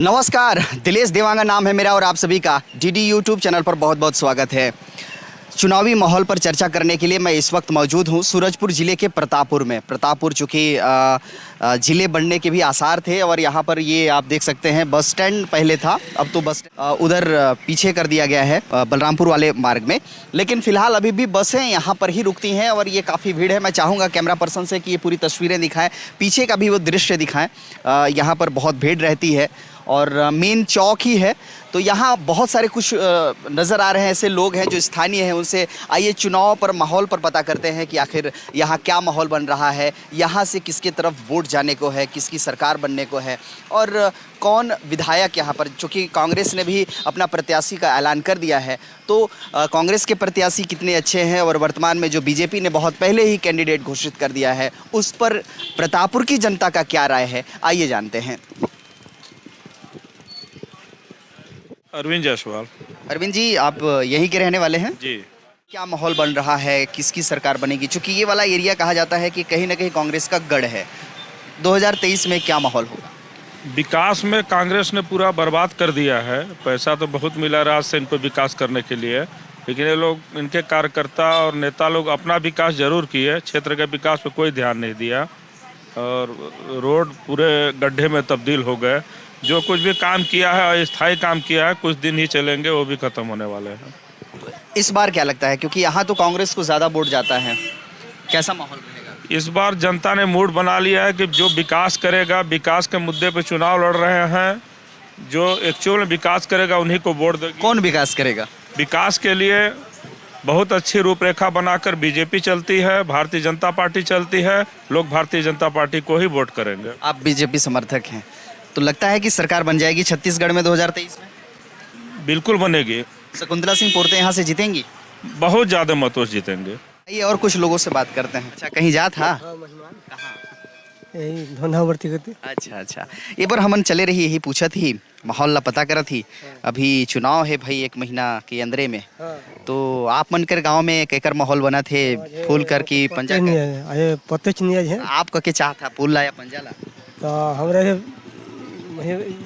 नमस्कार, दिलेश देवांगा नाम है मेरा और आप सभी का डीडी यूट्यूब चैनल पर बहुत बहुत स्वागत है। चुनावी माहौल पर चर्चा करने के लिए मैं इस वक्त मौजूद हूँ सूरजपुर ज़िले के प्रतापपुर में। प्रतापपुर चूँकि ज़िले बनने के भी आसार थे और यहाँ पर ये आप देख सकते हैं बस स्टैंड पहले था, अब तो बस उधर पीछे कर दिया गया है बलरामपुर वाले मार्ग में। लेकिन फ़िलहाल अभी भी बसें यहाँ पर ही रुकती हैं और ये काफ़ी भीड़ है। मैं चाहूँगा कैमरा पर्सन से कि ये पूरी तस्वीरें दिखाएं, पीछे का भी वो दृश्य दिखाएं। यहाँ पर बहुत भीड़ रहती है और मेन चौक ही है, तो यहाँ बहुत सारे कुछ नज़र आ रहे हैं ऐसे लोग हैं जो स्थानीय हैं। उनसे आइए चुनाव पर माहौल पर पता करते हैं कि आखिर यहाँ क्या माहौल बन रहा है, यहाँ से किसकी तरफ वोट जाने को है, किसकी सरकार बनने को है और कौन विधायक यहाँ पर। चूँकि कांग्रेस ने भी अपना प्रत्याशी का ऐलान कर दिया है, तो कांग्रेस के प्रत्याशी कितने अच्छे हैं और वर्तमान में जो बीजेपी ने बहुत पहले ही कैंडिडेट घोषित कर दिया है उस पर प्रतापपुर की जनता का क्या राय है, आइए जानते हैं। अरविंद जायसवाल। अरविंद जी, आप यहीं के रहने वाले हैं? जी। क्या माहौल बन रहा है, किसकी सरकार बनेगी? चूँकि ये वाला एरिया कहा जाता है कि कहीं ना कहीं कांग्रेस का गढ़ है। 2023 में क्या माहौल होगा? विकास में कांग्रेस ने पूरा बर्बाद कर दिया है। पैसा तो बहुत मिला राज से इनको विकास करने के लिए, लेकिन ये लोग, इनके कार्यकर्ता और नेता लोग अपना विकास जरूर किए, क्षेत्र के विकास पे कोई ध्यान नहीं दिया और रोड पूरे गड्ढे में तब्दील हो गए। जो कुछ भी काम किया है अस्थायी काम किया है, कुछ दिन ही चलेंगे, वो भी खत्म होने वाले हैं। इस बार क्या लगता है, क्योंकि यहाँ तो कांग्रेस को ज़्यादा वोट जाता है, कैसा माहौल रहेगा? इस बार जनता ने मूड बना लिया है कि जो विकास करेगा, विकास के मुद्दे पे चुनाव लड़ रहे हैं, जो एक्चुअल में विकास करेगा उन्हीं को वोट देगी। कौन विकास करेगा? विकास के लिए बहुत अच्छी रूपरेखा बनाकर बीजेपी चलती है, भारतीय जनता पार्टी चलती है, लोग भारतीय जनता पार्टी को ही वोट करेंगे। आप बीजेपी समर्थक हैं, तो लगता है कि सरकार बन जाएगी छत्तीसगढ़ में 2023 में? बिल्कुल बनेगी। शकुंतला सिंह पोर्ते यहाँ से जीतेंगी? बहुत ज़्यादा मतों से जीतेंगे। ये और कुछ लोगों से बात करते हैं। अच्छा, कहीं जा था? यही धंधावर्ती करती। अच्छा, ये बार हमन चले रही यही पूछा थी, माहौल ला पता करा थी। अभी चुनाव है भाई 1 महीना के अंदरे में, तो आप मन कर गाँव में केकर माहौल बना थे, फूल कर की पंजा नहीं कर? है, अरे पत्ते नहीं है। आप के चाह था फूल ला या पंजा ला? तो हमारे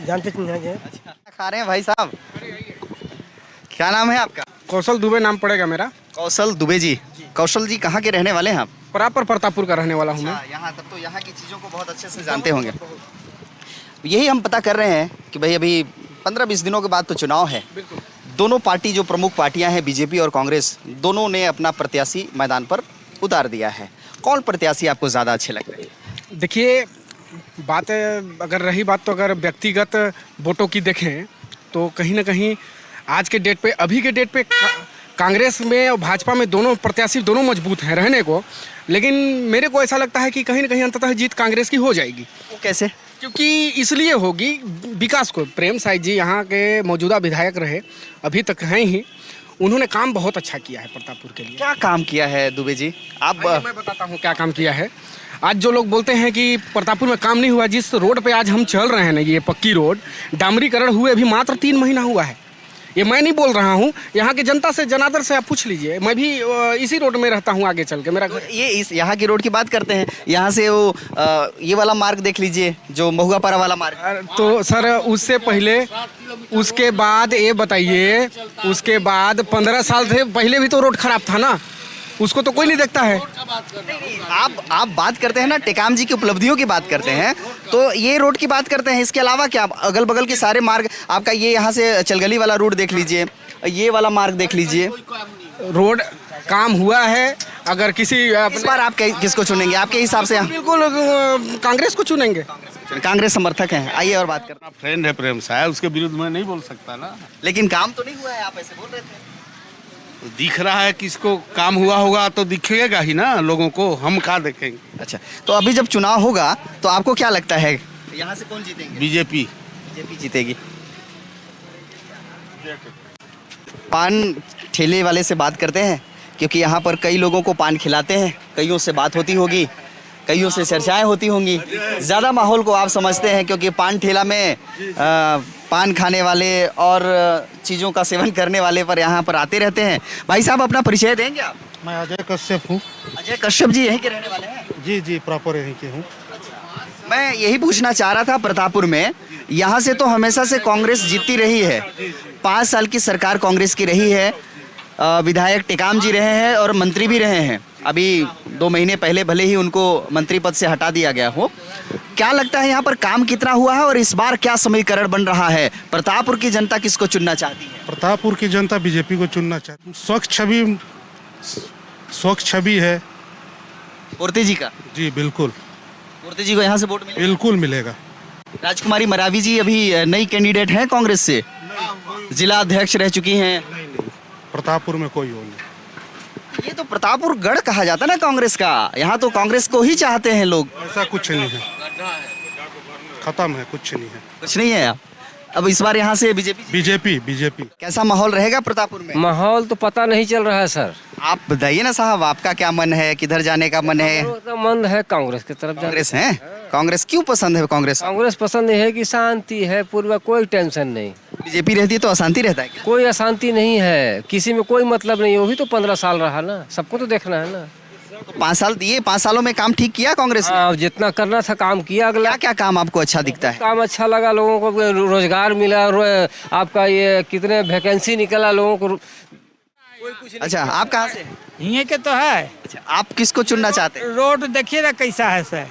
जानते नहीं है। अच्छा, खा रहे हैं भाई साहब? क्या नाम है आपका? कौशल दुबे नाम पड़ेगा मेरा। कौशल दुबे जी। कौशल जी कहाँ के रहने वाले हैं आप? प्रॉपर प्रतापपुर का रहने वाला हूँ मैं। यहाँ तब तो यहाँ की चीज़ों को बहुत अच्छे से जानते होंगे। यही हम पता कर रहे हैं कि भाई अभी 15-20 दिनों के बाद तो चुनाव है। दोनों पार्टी, जो प्रमुख पार्टियां हैं बीजेपी और कांग्रेस, दोनों ने अपना प्रत्याशी मैदान पर उतार दिया है। कौन प्रत्याशी आपको ज़्यादा अच्छे लगते हैं? देखिए, बात अगर रही बात तो अगर व्यक्तिगत वोटों की देखें तो कहीं ना कहीं आज के डेट पे, अभी के डेट पे कांग्रेस में और भाजपा में दोनों प्रत्याशी दोनों मजबूत हैं रहने को, लेकिन मेरे को ऐसा लगता है कि कहीं ना कहीं अंततः जीत कांग्रेस की हो जाएगी। वो कैसे? क्योंकि इसलिए होगी, विकास को, प्रेम साई जी यहाँ के मौजूदा विधायक रहे, अभी तक हैं ही, उन्होंने काम बहुत अच्छा किया है प्रतापपुर के लिए। क्या काम किया है दुबे जी? आप मैं बताता हूँ क्या काम किया है। आज जो लोग बोलते हैं कि प्रतापपुर में काम नहीं हुआ, जिस रोड पे आज हम चल रहे हैं ना, ये पक्की रोड, डामरीकरण हुए अभी मात्र 3 महीना हुआ है। ये मैं नहीं बोल रहा हूँ, यहाँ की जनता से, जनादर से आप पूछ लीजिए। मैं भी इसी रोड में रहता हूँ, आगे चल के मेरा घर। ये इस यहाँ की रोड की बात करते हैं, यहाँ से वो ये वाला मार्ग देख लीजिए, जो महुआपारा वाला मार्ग। तो सर उससे पहले, उसके बाद ये बताइए, उसके बाद 15 साल से पहले भी तो रोड खराब था ना, उसको तो कोई नहीं देखता है। आप बात करते हैं ना टेकाम जी की उपलब्धियों की बात करते हैं, तो ये रोड की बात करते हैं। इसके अलावा क्या अगल बगल के सारे मार्ग, आपका ये यहाँ से चलगली वाला रूट देख लीजिए, ये वाला मार्ग देख लीजिए, रोड काम हुआ है। अगर किसी इस बार आप किसको चुनेंगे आपके हिसाब से? बिल्कुल कांग्रेस को चुनेंगे। कांग्रेस समर्थक हैं। आइए और बात करते हैं। फ्रेंड है प्रेम साहब, उसके विरुद्ध में नहीं बोल सकता ना। लेकिन काम तो नहीं हुआ है, आप ऐसे बोल रहे थे। दिख रहा है कि इसको काम हुआ होगा तो दिखेगा ही ना लोगों को, हम कहाँ देखेंगे। अच्छा, तो अभी जब चुनाव होगा तो आपको क्या लगता है यहाँ से कौन जीतेंगे? बीजेपी जीतेगी। पान ठेले वाले से बात करते हैं, क्योंकि यहाँ पर कई लोगों को पान खिलाते हैं, कईयों से बात होती होगी, कईयों से चर्चाएं होती होंगी। ज़्यादा माहौल को आप समझते हैं, क्योंकि पान ठेला में पान खाने वाले और चीज़ों का सेवन करने वाले पर यहाँ पर आते रहते हैं। भाई साहब, अपना परिचय देंगे आप? मैं अजय कश्यप हूँ। अजय कश्यप जी यहीं के रहने वाले हैं? जी, प्रॉपर यहीं के हूँ। मैं यही पूछना चाह रहा था, प्रतापपुर में यहाँ से तो हमेशा से कांग्रेस जीतती रही है। 5 साल की सरकार कांग्रेस की रही है। विधायक टेकाम जी रहे हैं और मंत्री भी रहे हैं। अभी 2 महीने पहले भले ही उनको मंत्री पद से हटा दिया गया हो। क्या लगता है यहाँ पर काम कितना हुआ है और इस बार क्या समीकरण बन रहा है? प्रतापपुर की जनता किसको चुनना चाहती है? प्रतापपुर की जनता बीजेपी को चुनना चाहती है। स्वच्छ छवि है। मूर्ति जी का? जी बिल्कुल, मूर्ति जी को यहाँ से वोट मिलेगा? बिल्कुल मिलेगा। राजकुमारी मरावी जी अभी नई कैंडिडेट हैं कांग्रेस से, जिला अध्यक्ष रह चुकी हैं। प्रतापपुर में कोई हो नहीं। ये तो प्रतापपुर गढ़ कहा जाता है ना कांग्रेस का। यहाँ तो कांग्रेस को ही चाहते हैं लोग। ऐसा कुछ नहीं है, खत्म है, कुछ नहीं है। कुछ नहीं है। अब इस बार यहाँ से बीजेपी। कैसा माहौल रहेगा प्रतापपुर में? माहौल तो पता नहीं चल रहा है सर। आप बताइए ना साहब, आपका क्या मन है? किधर जाने का मन है? तो मन है कांग्रेस की तरफ जाने। कांग्रेस है? कांग्रेस क्यों पसंद है? कांग्रेस पसंद है कि शांति है, पूर्व कोई टेंशन नहीं। बीजेपी रहती है तो अशांति रहता है क्या? कोई अशांति नहीं है, किसी में कोई मतलब नहीं। वो भी तो 15 साल रहा ना, सबको तो देखना है ना। तो 5 साल दिए, 5 सालों में काम ठीक किया कांग्रेस ने? हाँ, जितना करना था काम किया। अगला क्या क्या काम आपको अच्छा दिखता है? काम अच्छा लगा, लोगों को रोजगार मिला। आपका ये कितने वैकेंसी निकला लोगों को। अच्छा, आप कहाँ से? यहीं के तो है। अच्छा, आप किसको चुनना चाहते हैं? रोड देखिए ना कैसा है सर।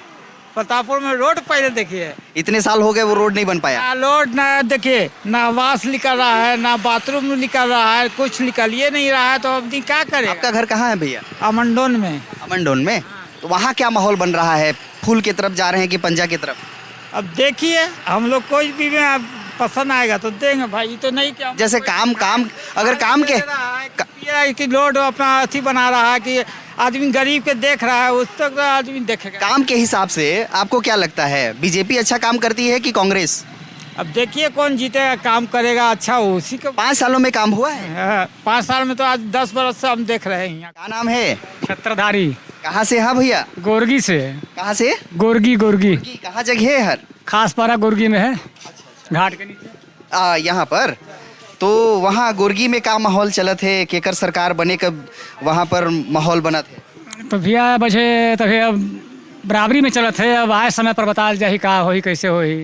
प्रतापपुर में रोड पहले देखिए। इतने साल हो गए वो रोड नहीं बन पाया। ना रोड, ना देखिए, ना आवास निकल रहा है, ना बाथरूम निकल रहा है, कुछ निकलिए नहीं रहा है। तो अब क्या करें? आपका घर कहाँ है भैया? अमनडोन में। अमनडोन में? तो वहाँ क्या माहौल बन रहा है? फूल की तरफ जा रहे हैं कि पंजा की तरफ? अब देखिए, हम लोग कोई भी पसंद आएगा तो देंगे भाई। तो नहीं क्या जैसे काम अगर काम के कि रोड अपना अथी बना रहा है कि आदमी गरीब के देख रहा है, उस तक आदमी देखेगा। काम के हिसाब से आपको क्या लगता है, बीजेपी अच्छा काम करती है कि कांग्रेस? अब देखिए कौन जीतेगा, काम करेगा अच्छा उसी को। 5 सालों में काम हुआ है? 5 साल में तो आज 10 बरस से हम देख रहे हैं यहाँ। क्या नाम है? छत्रधारी। कहाँ से? हाँ भैया, गोरगी से। कहाँ से? गोरगी। कहाँ जगह है? हर खासपारा गोरगी में है, घाट के नीचे। यहाँ पर तो वहाँ गोरगी में का माहौल चलत है? केकर सरकार बने कब वहाँ पर माहौल बना थे? तो भैया बचे तभी अब बराबरी में चलत है। अब आए समय पर बताल जाही का होई कैसे होई।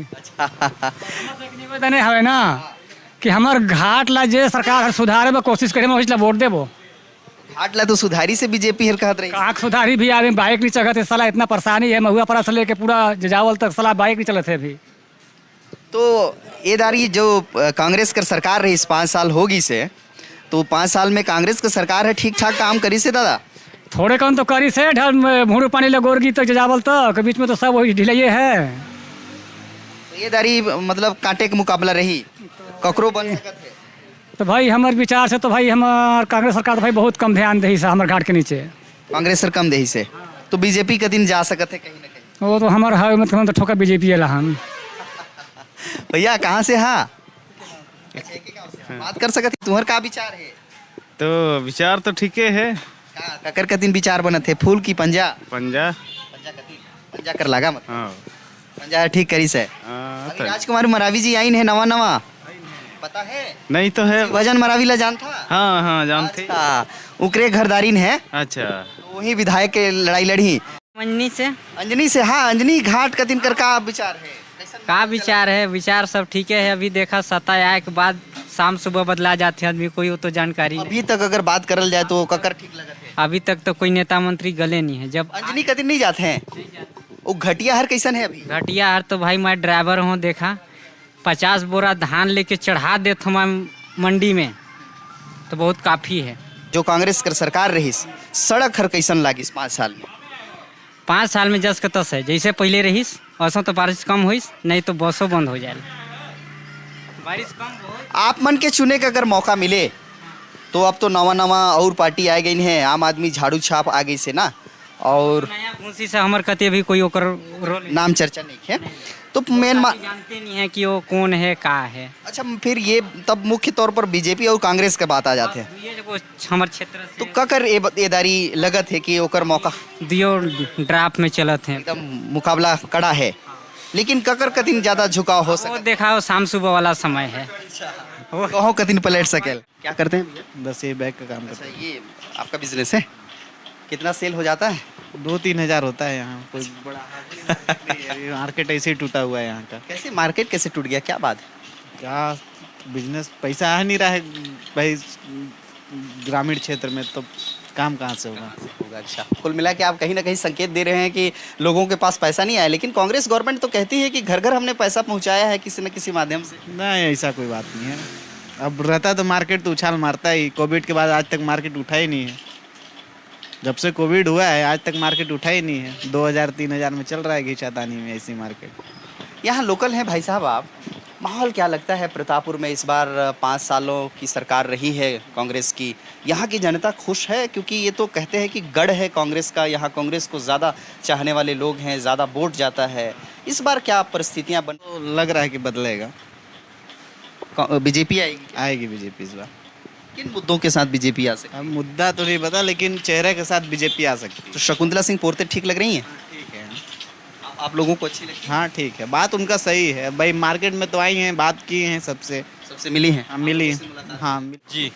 निवेदन है ना कि हमार घाट ला जे सरकार सुधारे में कोशिश करे, मैं वोट देबो। घाट ला तो सुधारी से बीजेपी हर कहत रही। आँख सुधारी भी आदमी बाइक नहीं चढ़ते साला, इतना परेशानी है। महुआ परा से लेके पूरा जजावल तक साला बाइक नहीं चलते अभी। तो ये दारी जो कांग्रेस का सरकार रही 5 साल होगी से, तो 5 साल में कांग्रेस का सरकार है ठीक ठाक काम करी से दादा? थोड़े कम तो करी से, भूड़ पानी ले गोरगी तक जजावल तक बीच में तो सब वही ढिलाइए है। तो ये दारी मतलब कांटे का मुकाबला रही, ककरो बन सकत है? तो भाई हमारे विचार से तो भाई हमार कांग्रेस सरकार तो भाई बहुत कम ध्यान दही सा हमारे घाट के नीचे। कांग्रेस सर कम दही से तो बीजेपी का दिन जा सकत है कहीं ना कहीं? वो तो हमारे है मतलब तो ठोका बीजेपी है हम। भैया कहाँ से? हाँ, बात कर सकत है? तुम्हार का विचार है? तो विचार तो ठीक है। ककर का दिन विचार बनत है, फूल की पंजा? पंजा पंजा कर लगा मत। हाँ, पंजा ठीक करी से। तो राजकुमारी मरावी जी आई है नवा पता है? नहीं तो है। भजन मरावी ला जानता? हाँ जानते। उकरे घरदारीन है। अच्छा, वही विधायक के लड़ाई लड़ी अंजनी से। हाँ, अंजनी घाट का दिन कर का विचार है? का विचार है? विचार सब ठीक है। अभी देखा सत्ता आए के बाद शाम सुबह बदला जाते हैं आदमी, कोई तो जानकारी नहीं। अभी तक अगर बात करल जाए तो ककर ठीक लगत है? अभी तक तो कोई नेता मंत्री गले नहीं है। जब अंजनी का दिन नहीं जाते हैं? वो घटिया हर कैसन है अभी? घटिया हर तो भाई मैं ड्राइवर हूँ, देखा 50 बोरा धान लेके चढ़ा देता हूँ मंडी में, तो बहुत काफ़ी है। जो कांग्रेस कर सरकार रही सड़क हर कैसन लागी 5 साल में? 5 साल में 10 का 10 है। जैसे पहले रहीस वैसा तो बारिश कम हुई, नहीं तो बसों बंद हो जाए। बारिश कम हो। आप मन के चुने का अगर मौका मिले तो अब तो नवा और पार्टी आ गई है, आम आदमी झाड़ू छाप आ गई से ना, और नया भूसी से हमारे कते भी कोई ओकर रोल नाम चर्चा नहीं है। तो मेन जानते नहीं है कि वो कौन है का है। अच्छा, फिर ये तब मुख्य तौर पर बीजेपी और कांग्रेस के बात आ जाते हैं। ये जो हमारे क्षेत्र से तो ककर एदारी लगत है कि ओकर मौका दियो ड्राफ्ट में चलत हैं, एकदम मुकाबला कड़ा है, लेकिन ककर कतिन ज्यादा झुकाव हो वो सके? देखा वो शाम सुबह वाला समय है। कहो कतिन पलट सकेल? क्या करते हैं भैया? बस ये बैग का काम करते अच्छा, ये आपका बिजनेस है? कितना सेल हो जाता है? 2-3 हज़ार होता है यहाँ, कोई बड़ा मार्केट ऐसे ही टूटा हुआ है यहाँ का। कैसे मार्केट कैसे टूट गया, क्या बात है? क्या बिजनेस, पैसा आ नहीं रहा है भाई ग्रामीण क्षेत्र में, तो काम कहाँ से होगा। होगा। अच्छा, कुल मिला के आप कहीं ना कहीं संकेत दे रहे हैं कि लोगों के पास पैसा नहीं आया, लेकिन कांग्रेस गवर्नमेंट तो कहती है कि घर घर हमने पैसा पहुंचाया है किसी न किसी माध्यम से। नहीं, ऐसा कोई बात नहीं है। अब रहता तो मार्केट तो उछाल मारता ही। कोविड के बाद आज तक मार्केट उठा ही नहीं है। जब से कोविड हुआ है आज तक मार्केट उठा ही नहीं है। 2000-3000 में चल रहा है घीचातानी में ऐसी मार्केट। यहाँ लोकल हैं भाई साहब आप, माहौल क्या लगता है प्रतापपुर में? इस बार 5 सालों की सरकार रही है कांग्रेस की, यहाँ की जनता खुश है? क्योंकि ये तो कहते हैं कि गढ़ है कांग्रेस का, यहाँ कांग्रेस को ज़्यादा चाहने वाले लोग हैं, ज़्यादा वोट जाता है। इस बार क्या परिस्थितियाँ बन, तो लग रहा है कि बदलेगा, बीजेपी आएगी? आएगी बीजेपी इस बार। किन मुद्दों के साथ बीजेपी आ सकती अब मुद्दा तो नहीं पता, लेकिन चेहरे के साथ बीजेपी आ सकती है? तो शकुंतला सिंह पोर्ते ठीक लग रही हैं? ठीक है। आप लोगों को अच्छी लगती है? हाँ ठीक है, बात उनका सही है भाई। मार्केट में तो आई हैं, बात की हैं सबसे मिली हैं? हाँ, मिली। हाँ जी,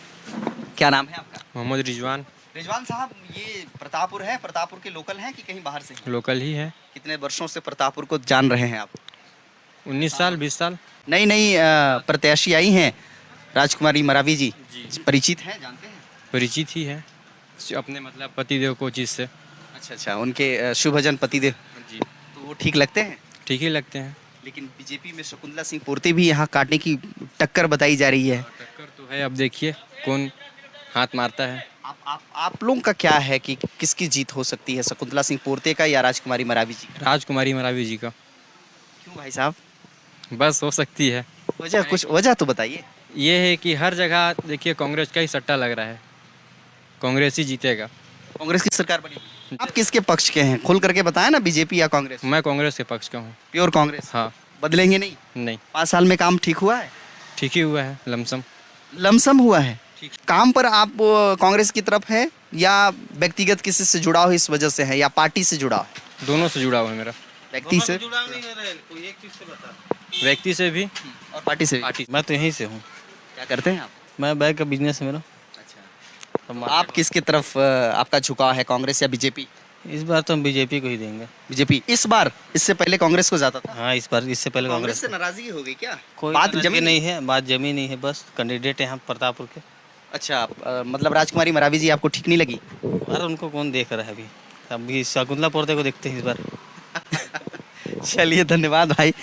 क्या नाम है आपका? मोहम्मद रिजवान। रिजवान साहब, ये प्रतापपुर है, प्रतापपुर के लोकल हैं कि कहीं बाहर से हैं? लोकल ही है। कितने वर्षों से प्रतापपुर को जान रहे हैं आप? 19 साल 20 साल। नई नई प्रत्याशी आई हैं राजकुमारी मरावी जी, परिचित हैं, जानते हैं? परिचित ही है अपने मतलब पतिदेव को चीज़ से। अच्छा, उनके शुभजन पतिदेव जी, तो वो ठीक लगते हैं? ठीक ही लगते हैं। लेकिन बीजेपी में शकुंतला सिंह पोर्ते भी यहाँ काटने की टक्कर बताई जा रही है। टक्कर तो है, अब देखिए कौन हाथ मारता है। आप लोगों का क्या है कि किसकी जीत हो सकती है, शकुंतला सिंह पोर्ते का या राजकुमारी मरावी जी का? राजकुमारी मरावी जी का। क्यों भाई साहब? बस हो सकती है। कुछ वजह तो बताइए। ये है कि हर जगह देखिए कांग्रेस का ही सट्टा लग रहा है, कांग्रेस ही जीतेगा। कांग्रेस की सरकार बनी। आप किसके पक्ष के हैं, खुल करके बताएं ना, बीजेपी या कांग्रेस? मैं कांग्रेस के पक्ष का हूँ। प्योर कांग्रेस? हाँ। बदलेंगे नहीं? नहीं, 5 साल में काम ठीक हुआ है? ठीक ही हुआ है, लमसम हुआ है। काम पर आप कांग्रेस की तरफ है या व्यक्तिगत किसी से जुड़ाव इस वजह से है या पार्टी से जुड़ाव? दोनों से जुड़ा हुआ है मेरा। व्यक्ति से? व्यक्ति से भी और पार्टी से भी? मैं तो यहीं से हूँ। क्या करते हैं आप? मैं बैग का बिजनेस है मेरा। अच्छा, तो आप किसकी तरफ आपका झुकाव है, कांग्रेस या बीजेपी? इस बार तो हम बीजेपी को ही देंगे। बीजेपी इस बार? इससे पहले कांग्रेस को जाता था? हाँ, इस बार इससे पहले कांग्रेस से नाराजगी हो गई क्या? कोई बात नाराजगी जमी नहीं है, बात जमी नहीं है, बस कैंडिडेट है हम प्रतापपुर के। अच्छा, मतलब राजकुमारी मरावी जी आपको ठीक नहीं लगी? अरे उनको कौन देख रहा है अभी? अभी शकुंतला पोर्ते को देखते हैं इस बार। चलिए, धन्यवाद भाई।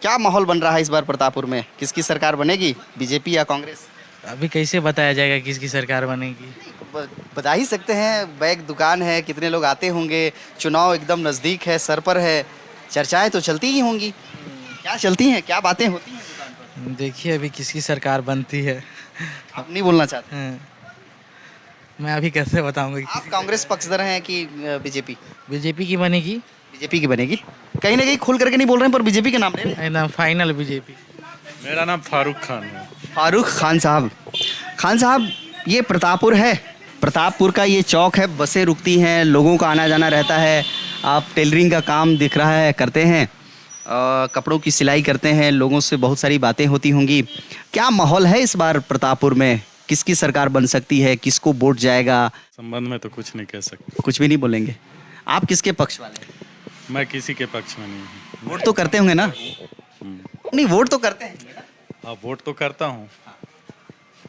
क्या माहौल बन रहा है इस बार प्रतापपुर में, किसकी सरकार बनेगी, बीजेपी या कांग्रेस? अभी कैसे बताया जाएगा किसकी सरकार बनेगी? बता ही सकते हैं, बैग दुकान है, कितने लोग आते होंगे, चुनाव एकदम नज़दीक है, सर पर है, चर्चाएं तो चलती ही होंगी। क्या चलती हैं, क्या बातें होती हैं दुकान पर? देखिए अभी किसकी सरकार बनती है। आप नहीं बोलना चाहते? मैं अभी कैसे बताऊंगा? आप कांग्रेस पक्षधर हैं कि बीजेपी? बीजेपी की बनेगी। बीजेपी की बनेगी? कहीं ना कहीं खुल करके नहीं बोल रहे हैं पर बीजेपी के नाम ले रहे हैं। एकदम फाइनल बीजेपी। मेरा नाम फारूक खान है। फारूक खान साहब, ये प्रतापपुर है, प्रतापपुर का ये चौक है, बसें रुकती हैं, लोगों का आना जाना रहता है। आप टेलरिंग का काम दिख रहा है करते हैं, कपड़ों की सिलाई करते हैं, लोगों से बहुत सारी बातें होती होंगी। क्या माहौल है इस बार प्रतापपुर में, किसकी सरकार बन सकती है, किसको वोट जाएगा? संबंध में तो कुछ नहीं कह सकते। कुछ भी नहीं बोलेंगे। आप किसके पक्ष वाले हैं? मैं किसी के पक्ष में नहीं हूँ। वोट तो करते होंगे ना? नहीं, वोट तो करते हैं। हाँ, वोट तो करता हूँ।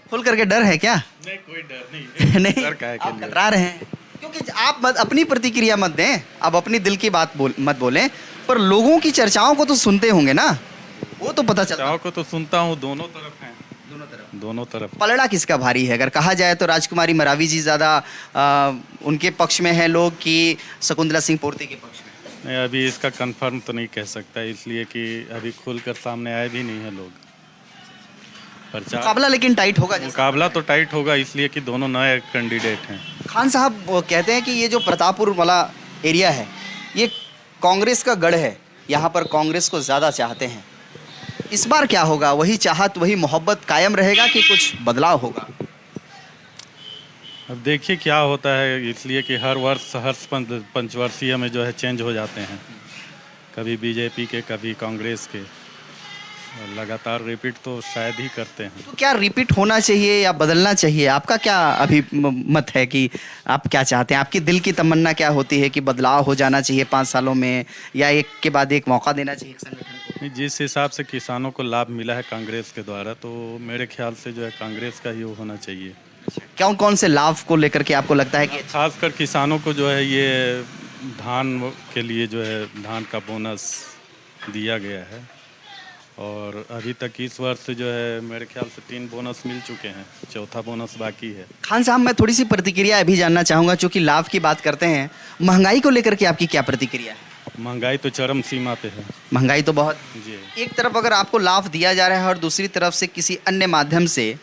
खुल करके डर है क्या? नहीं, कोई डर नहीं। नहीं, डर काहे के आप लिए? कतरा रहे हैं क्योंकि आप अपनी प्रतिक्रिया मत दें, आप अपनी दिल की बात मत बोलें, पर लोगों की चर्चाओं को तो सुनते होंगे ना, वो तो पता चलता। चर्चाओं को तो सुनता हूँ, दोनों तरफ हैं। दोनों तरफ। पलड़ा किसका भारी है अगर कहा जाए तो? राजकुमारी मरावी जी ज़्यादा उनके पक्ष में है लोग कि शकुंतला सिंह पोर्ते के पक्ष में? नहीं, अभी इसका कंफर्म तो नहीं कह सकता, इसलिए कि अभी खुलकर सामने आए भी नहीं है लोग। मुकाबला लेकिन टाइट होगा। मुकाबला तो टाइट होगा, इसलिए कि दोनों नए कैंडिडेट हैं। खान साहब वो कहते हैं कि ये जो प्रतापपुर वाला एरिया है ये कांग्रेस का गढ़ है, यहाँ पर कांग्रेस को ज़्यादा चाहते हैं। इस बार क्या होगा, वही चाहत वही मोहब्बत कायम रहेगा कि कुछ बदलाव होगा? अब देखिए क्या होता है, इसलिए कि हर वर्ष हर पंचवर्षीय में जो है चेंज हो जाते हैं, कभी बीजेपी के कभी कांग्रेस के। लगातार रिपीट तो शायद ही करते हैं। तो क्या रिपीट होना चाहिए या बदलना चाहिए? आपका क्या अभी मत है कि आप क्या चाहते हैं? आपकी दिल की तमन्ना क्या होती है कि बदलाव हो जाना चाहिए 5 सालों में, या एक के बाद एक मौका देना चाहिए एक संगठन को? जिस हिसाब से किसानों को लाभ मिला है कांग्रेस के द्वारा, तो मेरे ख्याल से जो है कांग्रेस का ही वो होना चाहिए। कौन कौन से लाभ को लेकर के आपको लगता है कि खासकर किसानों को जो है ये धान के लिए जो है धान का बोनस दिया गया है, और अभी तक इस वर्ष जो है मेरे ख्याल से 3 बोनस मिल चुके हैं, चौथा बोनस बाकी है। खान साहब, मैं थोड़ी सी प्रतिक्रिया अभी जानना चाहूँगा, चूँकि लाभ की बात करते हैं। महंगाई को लेकर के आपकी क्या प्रतिक्रिया है? महंगाई तो चरम सीमा पे है महंगाई तो बहुत, जी। एक तरफ अगर आपको लाभ दिया जा रहा है और दूसरी तरफ से किसी अन्य माध्यम से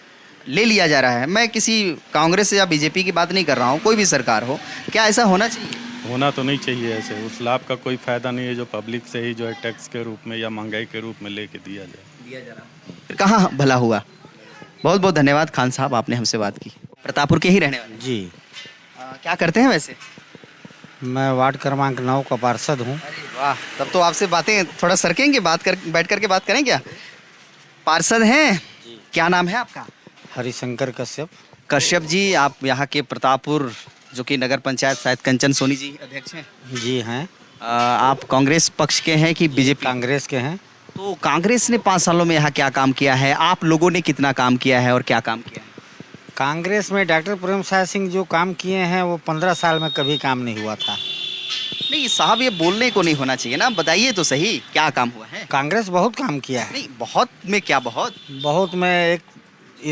ले लिया जा रहा है। मैं किसी कांग्रेस या बीजेपी की बात नहीं कर रहा हूँ, कोई भी सरकार हो, क्या ऐसा होना चाहिए? होना तो नहीं चाहिए ऐसे। उस लाभ का कोई फायदा नहीं है जो पब्लिक से ही जो है टैक्स के रूप में या महंगाई के रूप में लेके दिया जाए। फिर कहाँ भला हुआ? बहुत बहुत धन्यवाद खान साहब, आपने हमसे बात की। प्रतापपुर के ही रहने वाले जी, क्या करते हैं वैसे? मैं वार्ड क्रमांक 9 का पार्षद हूँ। अरे वाह, तब तो आपसे बातें थोड़ा सरकेंगे, बैठ करके बात करें क्या? पार्षद हैं, क्या नाम है आपका? हरिशंकर कश्यप। कश्यप जी, आप यहाँ के प्रतापपुर जो कि नगर पंचायत शायद कंचन सोनी जी अध्यक्ष हैं। जी हैं। आप कांग्रेस पक्ष के हैं कि बीजेपी? कांग्रेस के हैं। तो कांग्रेस ने 5 सालों में यहाँ क्या काम किया है? आप लोगों ने कितना काम किया है और क्या काम किया है? कांग्रेस में डॉक्टर प्रेम साय सिंह जो काम किए हैं वो 15 साल में कभी काम नहीं हुआ था। नहीं साहब, ये बोलने को नहीं होना चाहिए ना, बताइए तो सही क्या काम हुआ है? कांग्रेस बहुत काम किया है। नहीं, बहुत में क्या बहुत? बहुत में एक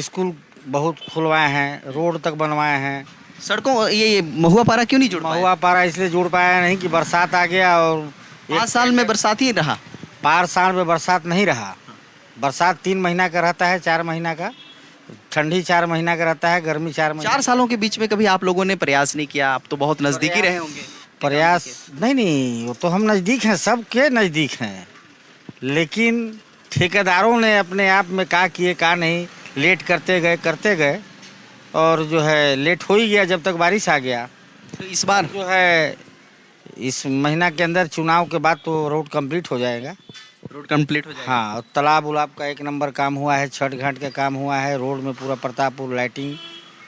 स्कूल बहुत खुलवाए हैं, रोड तक बनवाए हैं। सड़कों, ये महुआ पारा क्यों नहीं जुड़ पाया? महुआ पारा इसलिए जुड़ पाया नहीं कि बरसात आ गया और 5 साल में बरसात ही रहा। 5 साल में बरसात नहीं रहा। बरसात 3 महीना का रहता है, 4 महीना का, ठंडी 4 महीना का रहता है, गर्मी 4 महीना। 4 सालों के बीच में कभी आप लोगों ने प्रयास नहीं किया? आप तो बहुत नजदीकी रहे होंगे। प्रयास नहीं, वो तो हम नज़दीक हैं, सबके नज़दीक हैं, लेकिन ठेकेदारों ने अपने आप में क्या किए क्या नहीं, लेट करते गए और जो है लेट हो ही गया जब तक बारिश आ गया। तो इस बार जो है इस महीना के अंदर चुनाव के बाद तो रोड कंप्लीट हो जाएगा। रोड कंप्लीट हो जाएगा। हाँ, और तालाब उलाब का 1 नंबर काम हुआ है, छठ घाट का काम हुआ है, रोड में पूरा प्रतापपुर लाइटिंग।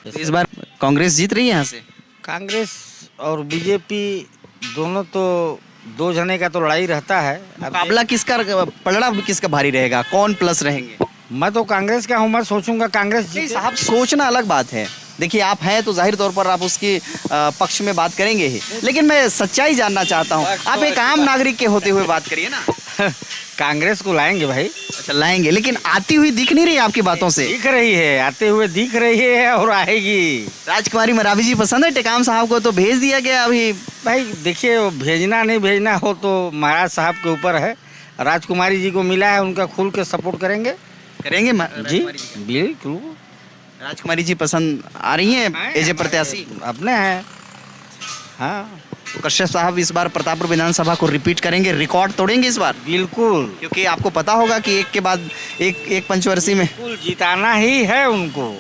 तो इस बार कांग्रेस जीत रही है यहाँ से? कांग्रेस और बीजेपी दोनों तो 2 जने का तो लड़ाई रहता है। मुकाबला किसका, पलड़ा किसका भारी रहेगा? कौन प्लस रहेंगे? मैं तो कांग्रेस का हूँ, मैं सोचूंगा कांग्रेस नहीं जीते। साहब, सोचना अलग बात है। देखिए, आप हैं तो जाहिर तौर पर आप उसके पक्ष में बात करेंगे ही, लेकिन मैं सच्चाई जानना चाहता हूँ। आप एक आम नागरिक के होते हुए बात करिए ना। कांग्रेस को लाएंगे भाई। अच्छा, लाएंगे, लेकिन आती हुई दिख नहीं रही आपकी बातों से। दिख रही है, आते हुए दिख रही है और आएगी। राजकुमारी मरावी जी पसंद है टेकाम साहब को, तो भेज दिया गया अभी। भाई देखिए, वो भेजना नहीं भेजना हो तो महाराज साहब के ऊपर है। राजकुमारी जी को मिला है, उनका खुल के सपोर्ट करेंगे जी, बिल्कुल। राजकुमारी जी पसंद आ रही हैं एज ए प्रत्याशी? अपने हैं। हाँ, तो कश्यप साहब इस बार प्रतापपुर विधानसभा को रिपीट करेंगे, रिकॉर्ड तोड़ेंगे इस बार? बिल्कुल, क्योंकि आपको पता होगा कि एक के बाद एक पंचवर्षीय में बिल्कुल जिताना ही है उनको।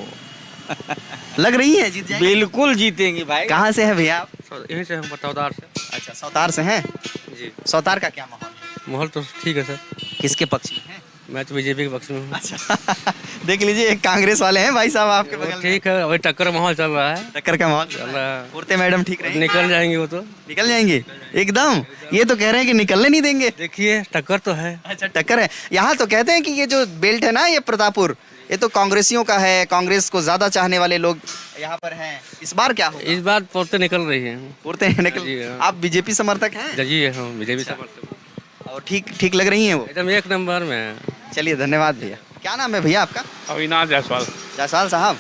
लग रही है जीत जाएंगे? बिल्कुल जीतेंगे भाई। कहाँ से है भैया आप? यहीं से हम बतौदार से। अच्छा, सौतार से हैं? जी। सौतार का क्या माहौल? माहौल तो ठीक है सर। किसके पक्ष में है? मैं तो बीजेपी के पक्ष में हूँ। अच्छा देख लीजिए, एक कांग्रेस वाले हैं भाई साहब आपके बगल में। ठीक है, वही टक्कर माहौल चल रहा है। टक्कर का माहौल चल रहा है। कुर्ते मैडम ठीक रहे? निकल जाएंगे वो तो। निकल जाएंगे एकदम? ये तो कह रहे हैं कि निकलने नहीं देंगे। देखिए, टक्कर तो है। अच्छा, टक्कर है। यहाँ तो कहते हैं कि ये जो बेल्ट है ना, ये प्रतापपुर, ये तो कांग्रेसियों का है, कांग्रेस को ज्यादा चाहने वाले लोग यहाँ पर हैं। इस बार क्या होगा? इस बार पुरते निकल रही है। पुरते निकल। जी, हाँ। आप बीजेपी समर्थक हैं? जी हाँ, बीजेपी समर्थक। और ठीक लग रही हैं वो? एकदम 1 नंबर में। चलिए, धन्यवाद भैया। क्या नाम है भैया आपका? अविनाश जायसवाल। जायसवाल साहब,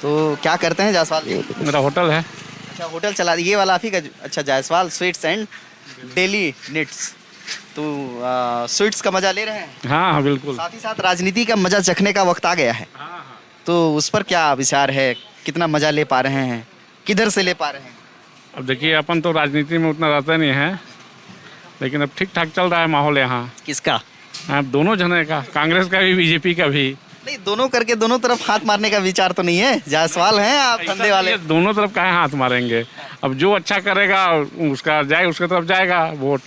तो क्या करते हैं जायसवाल जी? मेरा होटल है। अच्छा, होटल चला, ये वाला आप ही का? अच्छा, Jaiswal sweets and daily needs. तो स्वीट्स का मजा ले रहे हैं? हाँ हाँ, बिल्कुल। साथ ही साथ राजनीति का मजा चखने का वक्त आ गया है, तो उस पर क्या विचार है? कितना मजा ले पा रहे हैं, किधर से ले पा रहे हैं? अब देखिए, अपन तो राजनीति में उतना रहता नहीं है, लेकिन अब ठीक ठाक चल रहा है माहौल यहाँ। किसका? आप दोनों जने का, कांग्रेस का भी बीजेपी का भी। नहीं, दोनों करके दोनों तरफ हाथ मारने का विचार तो नहीं है? जायसवाल हैं आप धंधे वाले। दोनों तरफ काहे हाथ मारेंगे? अब जो अच्छा करेगा उसका जाए, उसके तरफ जाएगा वोट।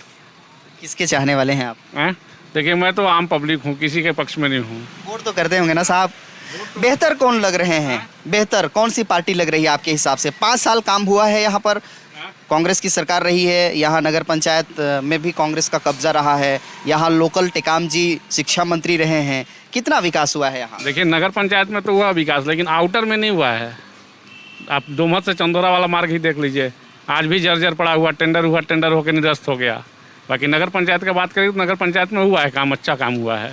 किसके चाहने वाले हैं आप? हैं? देखिए मैं तो आम पब्लिक हूँ, किसी के पक्ष में नहीं हूँ। वोट तो करते होंगे ना साहब। बेहतर कौन लग रहे हैं, बेहतर कौन सी पार्टी लग रही है आपके हिसाब से? 5 साल काम हुआ है यहाँ पर, कांग्रेस की सरकार रही है, यहाँ नगर पंचायत में भी कांग्रेस का कब्जा रहा है, यहाँ लोकल टेकाम जी शिक्षा मंत्री रहे हैं, कितना विकास हुआ है यहाँ? देखिए नगर पंचायत में तो हुआ विकास, लेकिन आउटर में नहीं हुआ है। आप डोमत से चंदोरा वाला मार्ग ही देख लीजिए, आज भी जर्जर पड़ा हुआ, टेंडर होकर निरस्त हो गया। बाकी नगर पंचायत का बात करें तो नगर पंचायत में हुआ है काम, अच्छा काम हुआ है।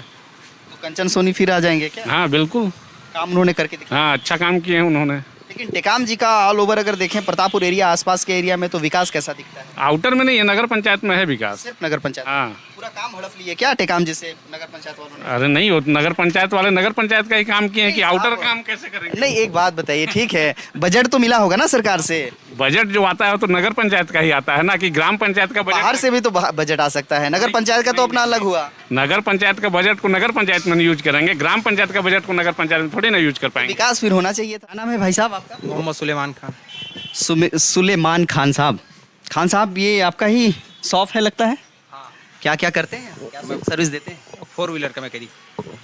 तो कंचन सोनी फिर आ जाएंगे क्या? हाँ बिल्कुल, काम उन्होंने करके दिखाया। हाँ अच्छा काम किए हैं उन्होंने। लेकिन टेकाम जी का ऑल ओवर अगर देखें प्रतापपुर एरिया, आसपास के एरिया में तो विकास कैसा दिखता है? आउटर में नहीं है, नगर पंचायत में है विकास। सिर्फ नगर पंचायत? हाँ। पूरा काम हड़प लिए क्या टेकाम जी से नगर पंचायत वालों ने? अरे नहीं, वो नगर पंचायत वाले नगर पंचायत का ही काम किए हैं कि आउटर काम कैसे करेंगे? नहीं, एक बात बताइए, ठीक है बजट तो मिला होगा ना सरकार से? बजट जो आता है तो नगर पंचायत का ही आता है ना, कि ग्राम पंचायत का बजट। बाहर से भी तो बजट आ सकता है, नगर पंचायत का तो अपना अलग हुआ। नगर पंचायत का बजट को नगर पंचायत में नहीं यूज करेंगे, ग्राम पंचायत का बजट को नगर पंचायत में थोड़ी ना यूज कर पाएंगे। विकास फिर होना चाहिए था। नाम है भाई साहब आपका? मोहम्मद सुलेमान खान। सुलेमान खान साहब। खान साहब, ये आपका ही शॉप है लगता है? हाँ। क्या क्या करते हैं, क्या सर्विस देते हैं? 4 व्हीलर का मैकेनिक।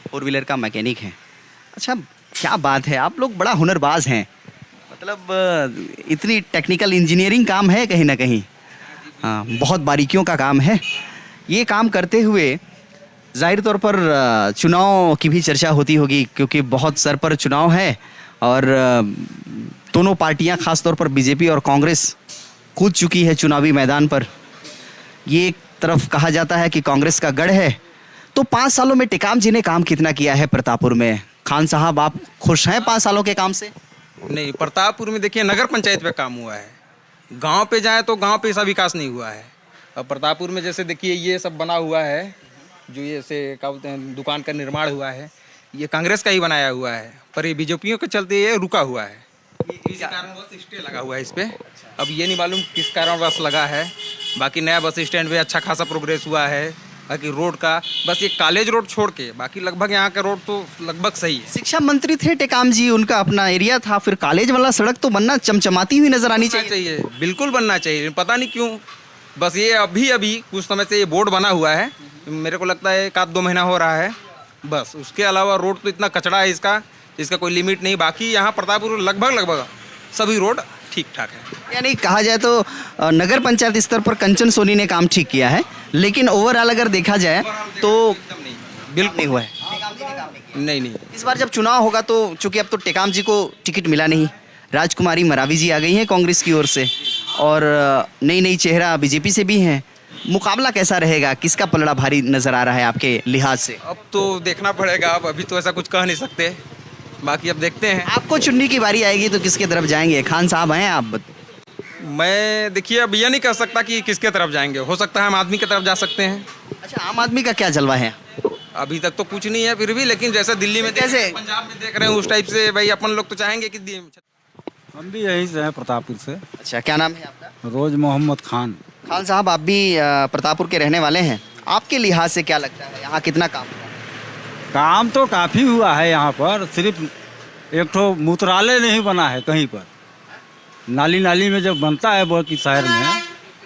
4 व्हीलर का मैकेनिक है। अच्छा, क्या बात है, आप लोग बड़ा हुनरबाज हैं। मतलब इतनी टेक्निकल इंजीनियरिंग काम है कहीं ना कहीं। हाँ, बहुत बारीकियों का काम है। ये काम करते हुए जाहिर तौर पर चुनाव की भी चर्चा होती होगी, क्योंकि बहुत सर पर चुनाव है और दोनों पार्टियां, खासतौर पर बीजेपी और कांग्रेस कूद चुकी है चुनावी मैदान पर। ये एक तरफ कहा जाता है कि कांग्रेस का गढ़ है, तो 5 सालों में टेकाम जी ने काम कितना किया है प्रतापपुर में? खान साहब, आप खुश हैं 5 सालों के काम से? नहीं, प्रतापपुर में देखिए नगर पंचायत पे काम हुआ है। गांव पे जाए तो गांव पे ऐसा विकास नहीं हुआ है। अब प्रतापपुर में जैसे देखिए ये सब बना हुआ है, जो ये से क्या बोलते हैं दुकान का निर्माण हुआ है, ये कांग्रेस का ही बनाया हुआ है, पर ये बीजेपियों के चलते ये रुका हुआ है। इसी कारणवश स्टे लगा हुआ है इस पे। अब ये नहीं मालूम किस कारणवश लगा है। बाकी नया बस स्टैंड पे अच्छा खासा प्रोग्रेस हुआ है। बाकी रोड का बस ये कॉलेज रोड छोड़ के बाकी लगभग यहाँ का रोड तो लगभग सही है। शिक्षा मंत्री थे टेकाम जी, उनका अपना एरिया था, फिर कॉलेज वाला सड़क तो बनना, चमचमाती हुई नजर आनी चाहिए। बिल्कुल बनना चाहिए, पता नहीं क्यों बस ये अभी कुछ समय से ये बोर्ड बना हुआ है। मेरे को लगता है 1-2 महीना हो रहा है बस। उसके अलावा रोड तो इतना कचड़ा है इसका कोई लिमिट नहीं। बाकी यहाँ प्रतापपुर लगभग सभी रोड ठीक ठाक है। यानी कहा जाए तो नगर पंचायत स्तर पर कंचन सोनी ने काम ठीक किया है, लेकिन ओवरऑल अगर देखा जाए तो बिल्कुल नहीं हुआ है। नहीं। इस बार जब चुनाव होगा तो चूंकि अब तो टेकाम जी को टिकट मिला नहीं, राजकुमारी मरावी जी आ गई हैं कांग्रेस की ओर से और नई चेहरा बीजेपी से भी हैं। मुकाबला कैसा रहेगा, किसका पलड़ा भारी नजर आ रहा है आपके लिहाज से? अब तो देखना पड़ेगा, अब अभी तो ऐसा कुछ कह नहीं सकते। बाकी अब देखते हैं। आपको चुनने की बारी आएगी तो किसके तरफ जाएंगे? खान साहब हैं आप? मैं देखिए अब यह नहीं कह सकता कि किसके तरफ जाएंगे। हो सकता है आम आदमी की तरफ जा सकते हैं। अच्छा, आम आदमी का क्या जलवा है? अभी तक तो कुछ नहीं है फिर भी, लेकिन जैसे दिल्ली में कैसे पंजाब में देख रहे हैं उस टाइप से भाई अपन लोग तो चाहेंगे कि हम भी यहीं से हैं, प्रतापपुर से। अच्छा, क्या नाम है आपका? रोज मोहम्मद खान। खान साहब, आप भी प्रतापपुर के रहने वाले हैं, आपके लिहाज से क्या लगता है यहाँ कितना काम हुआ? काम तो काफ़ी हुआ है यहाँ पर, सिर्फ एक तो मूत्रालय नहीं बना है कहीं पर। नाली में जब बनता है बहुत शहर में,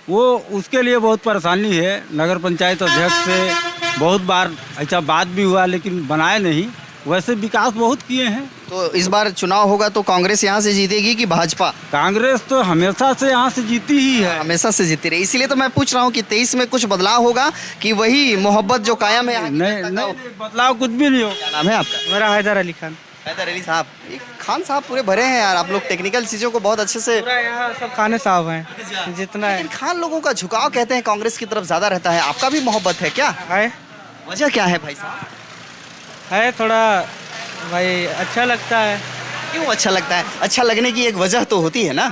वो उसके लिए बहुत परेशानी है। नगर पंचायत अध्यक्ष से बहुत बार ऐसा बात भी हुआ, लेकिन बनाए नहीं। वैसे विकास बहुत किए हैं। तो इस बार चुनाव होगा तो कांग्रेस यहाँ से जीतेगी कि भाजपा? कांग्रेस तो हमेशा से यहाँ से जीती ही है, हमेशा से जीती रही। इसीलिए तो मैं पूछ रहा हूँ कि 23 में कुछ बदलाव होगा कि वही मोहब्बत जो कायम है? नहीं, बदलाव कुछ भी नहीं हो। क्या नाम है आपका? मेरा हैदर अली खान। हैदर अली साहब, खान साहब पूरे भरे हैं यार, आप लोग टेक्निकल चीज़ों को बहुत अच्छे से। यहाँ सब खाने साहब हैं जितना है। लेकिन खान लोगों का झुकाव कहते हैं कांग्रेस की तरफ ज़्यादा रहता है, आपका भी मोहब्बत है क्या? है। वजह क्या है भाई साहब? है थोड़ा भाई अच्छा लगता है। क्यों अच्छा लगता है? अच्छा लगने की एक वजह तो होती है ना।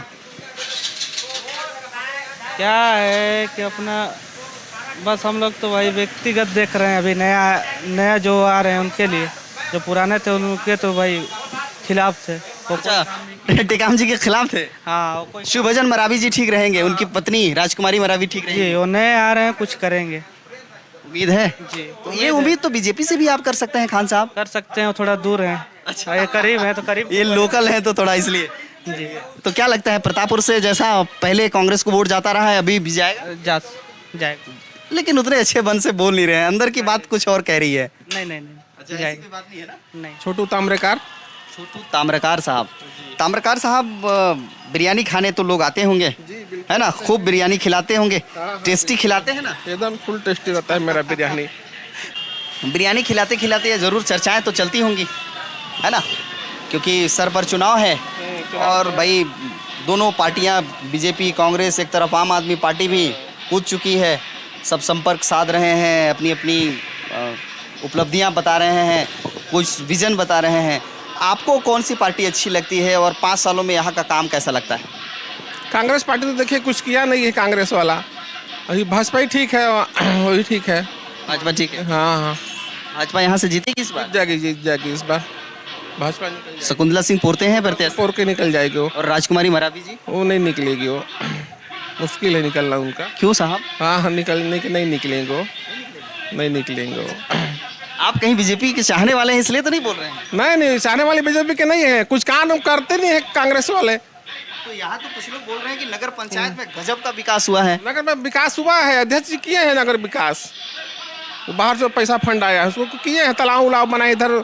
क्या है कि अपना बस हम लोग तो भाई व्यक्तिगत देख रहे हैं। अभी नया जो आ रहे हैं उनके लिए, जो पुराने थे उनके तो भाई खिलाफ थे। अच्छा, टेकाम जी के खिलाफ थे? हाँ। शिवभजन मरावी जी ठीक रहेंगे, उनकी पत्नी राजकुमारी मरावी ठीक रहेंगे? जी, वो नए आ रहे हैं, कुछ करेंगे, उम्मीद है जी। तो ये उम्मीद तो बीजेपी से भी आप कर सकते हैं खान साहब? कर सकते हैं, थोड़ा दूर हैं। अच्छा, ये करीब है तो करीब, ये लोकल है तो थोड़ा इसलिए जी। तो क्या लगता है प्रतापपुर से जैसा पहले कांग्रेस को वोट जाता रहा है अभी भी जाएगा? जाएगा। लेकिन उतने अच्छे मन से बोल नहीं रहे हैं, अंदर की बात कुछ और कह रही है। नहीं नहीं नहीं अच्छा, ऐसी कोई बात नहीं है ना? नहीं। छोटू ताम्रकार। छोटू ताम्रकार साहब, ताम्रकार साहब बिरयानी खाने तो लोग आते होंगे, है ना? खूब बिरयानी खिलाते होंगे, टेस्टी खिलाते हैं ना? एकदम फुल टेस्टी रहता है मेरा बिरयानी। बिरयानी खिलाते खिलाते ये जरूर चर्चाएं तो चलती होंगी, है ना? क्योंकि सर पर चुनाव है और भाई दोनों पार्टियां, बीजेपी कांग्रेस एक तरफ, आम आदमी पार्टी भी कूद चुकी है, सब संपर्क साध रहे हैं, अपनी अपनी उपलब्धियां बता रहे हैं, कुछ विजन बता रहे हैं। आपको कौन सी पार्टी अच्छी लगती है और 5 सालों में यहाँ का काम कैसा लगता है? कांग्रेस पार्टी तो देखिए कुछ किया नहीं है कांग्रेस वाला, अभी भाजपा ही ठीक है, वही ठीक है। भाजपा ठीक है? हाँ हाँ, भाजपा यहाँ से जीतेगी इस बार? जीत जाएगी इस बार भाजपा। शकुंतला सिंह पोरते हैं प्रत्याशी, पोर के निकल जाएगी वो। और राजकुमारी मरावी जी? वो नहीं निकलेगी, वो मुश्किल है निकलना उनका। क्यों साहब? हाँ, निकलने के नहीं निकलेंगे वो, नहीं निकलेंगे वो। आप कहीं बीजेपी के चाहने वाले हैं इसलिए तो नहीं बोल रहे हैं? नहीं, चाहने वाले बीजेपी के नहीं है, कुछ काम करते नहीं है कांग्रेस वाले। तो यहाँ तो कुछ लोग बोल रहे हैं कि नगर पंचायत में गजब का विकास हुआ है। नगर में विकास हुआ है, अध्यक्ष जी किए हैं नगर विकास, बाहर से पैसा फंड आया है उसको किए हैं, तालाब उलाब बनाए, इधर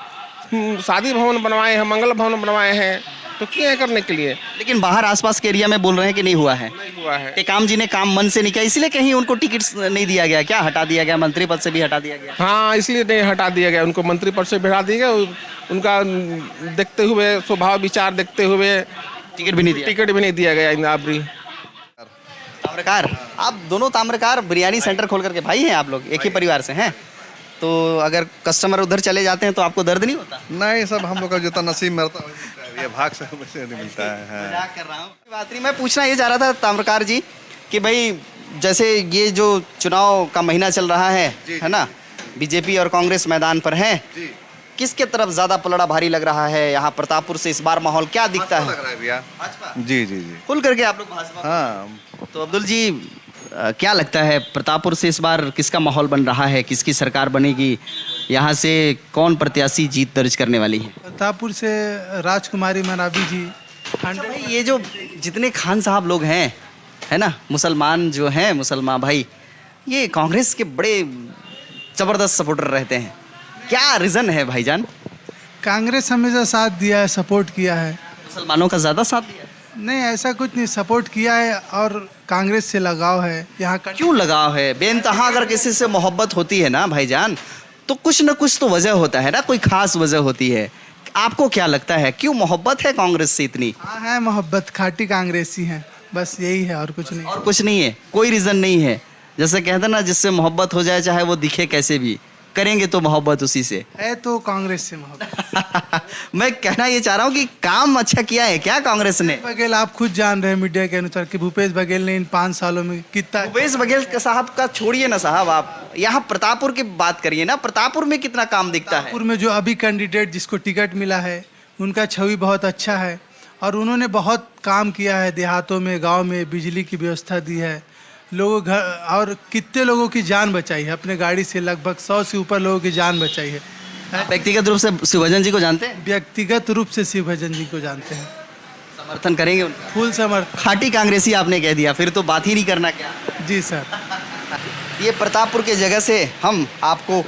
शादी भवन बनवाए हैं, मंगल भवन बनवाए हैं, तो किए हैं करने के लिए। लेकिन बाहर आसपास के एरिया में बोल रहे हैं कि नहीं हुआ है। नहीं हुआ है। टेकाम जी ने काम मन से नहीं किया, इसलिए कहीं उनको टिकट नहीं दिया गया क्या? हटा दिया गया, मंत्री पद से भी हटा दिया गया? हाँ, इसलिए नहीं हटा दिया गया, उनको मंत्री पद से बढ़ा दिया गया, उनका देखते हुए, स्वभाव विचार देखते हुए टिकट भी नहीं दिया गया इनाबरी। ताम्रकार, आप दोनों ताम्रकार बिरयानी सेंटर खोल करके भाई हैं, आप लोग एक ही परिवार से हैं, तो अगर कस्टमर उधर चले जाते हैं तो आपको दर्द नहीं होता? नहीं, सब हम लोग का जितना नसीब में रहता है, ये भाग से वैसे नहीं मिलता है। मजाक कर रहा हूँ, बात नहीं। मैं पूछना ये चाह रहा था ताम्रकार जी कि भाई जैसे ये जो चुनाव का महीना चल रहा है ना, बीजेपी और कांग्रेस मैदान पर है, किसके तरफ ज्यादा पलड़ा भारी लग रहा है? यहाँ प्रतापपुर से इस बार माहौल क्या दिखता है? जी जी जी, खुल करके आप लोग भाजपा। हाँ। तो अब्दुल जी क्या लगता है प्रतापपुर से इस बार किसका माहौल बन रहा है, किसकी सरकार बनेगी, यहाँ से कौन प्रत्याशी जीत दर्ज करने वाली है? प्रतापपुर से राजकुमारी मरावी जी। भाई ये जो जितने खान साहब लोग हैं, है ना, मुसलमान जो हैं, मुसलमान भाई, ये कांग्रेस के बड़े जबरदस्त सपोर्टर रहते हैं, क्या रीजन है भाईजान? कांग्रेस हमेशा साथ दिया है, सपोर्ट किया है। मुसलमानों का ज्यादा साथ दिया है? नहीं, ऐसा कुछ नहीं, सपोर्ट किया है और कांग्रेस से लगाव है यहाँ का। क्यों लगाव है? बेइंतहा अगर किसी से मोहब्बत होती है ना भाईजान, तो कुछ न कुछ तो वजह होता है ना, कोई खास वजह होती है। आपको क्या लगता है क्यों मोहब्बत है कांग्रेस से इतनी? हाँ है मोहब्बत, खाटी कांग्रेसी है, बस यही है और कुछ नहीं। और कुछ नहीं है, कोई रीजन नहीं है। जैसे कहते ना, जिससे मोहब्बत हो जाए चाहे वो दिखे कैसे भी, करेंगे तो मोहब्बत उसी से है, तो कांग्रेस से मोहब्बत। मैं कहना ये चाह रहा हूँ कि काम अच्छा किया है क्या कांग्रेस ने? बघेल आप खुद जान रहे हैं मीडिया के अनुसार कि भूपेश बघेल ने इन 5 सालों में कितना। भूपेश बघेल साहब का छोड़िए ना साहब, आप यहाँ प्रतापपुर की बात करिए ना, प्रतापपुर में कितना काम दिखता है? प्रतापपुर में जो अभी कैंडिडेट जिसको टिकट मिला है, उनका छवि बहुत अच्छा है और उन्होंने बहुत काम किया है, देहातों में, गाँव में बिजली की व्यवस्था दी है, लोगों घर और कितने लोगों की जान बचाई है, अपने गाड़ी से लगभग 100 से ऊपर लोगों की जान बचाई है। व्यक्तिगत रूप से शिवभजन जी को जानते हैं? व्यक्तिगत रूप से शिवभजन जी को जानते हैं। समर्थन करेंगे उनका? फुल समर्थन। खाटी कांग्रेसी आपने कह दिया, फिर तो बात ही नहीं करना क्या? जी सर। ये प्रतापपुर के जगह से हम आपको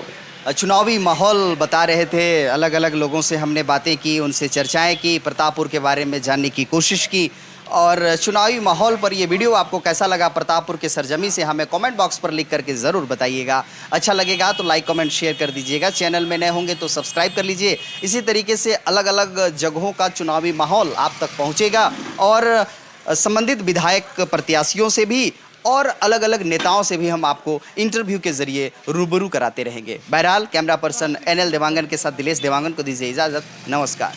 चुनावी माहौल बता रहे थे, अलग अलग लोगों से हमने बातें की, उनसे चर्चाएं की, प्रतापपुर के बारे में जानने की कोशिश की। और चुनावी माहौल पर ये वीडियो आपको कैसा लगा प्रतापपुर के सरजमी से हमें कमेंट बॉक्स पर लिख करके ज़रूर बताइएगा। अच्छा लगेगा तो लाइक कमेंट शेयर कर दीजिएगा, चैनल में नए होंगे तो सब्सक्राइब कर लीजिए। इसी तरीके से अलग अलग जगहों का चुनावी माहौल आप तक पहुँचेगा और संबंधित विधायक प्रत्याशियों से भी और अलग अलग नेताओं से भी हम आपको इंटरव्यू के जरिए रूबरू कराते रहेंगे। बहरहाल कैमरा पर्सन NL देवांगन के साथ दिलेश देवांगन को दीजिए इजाज़त। नमस्कार।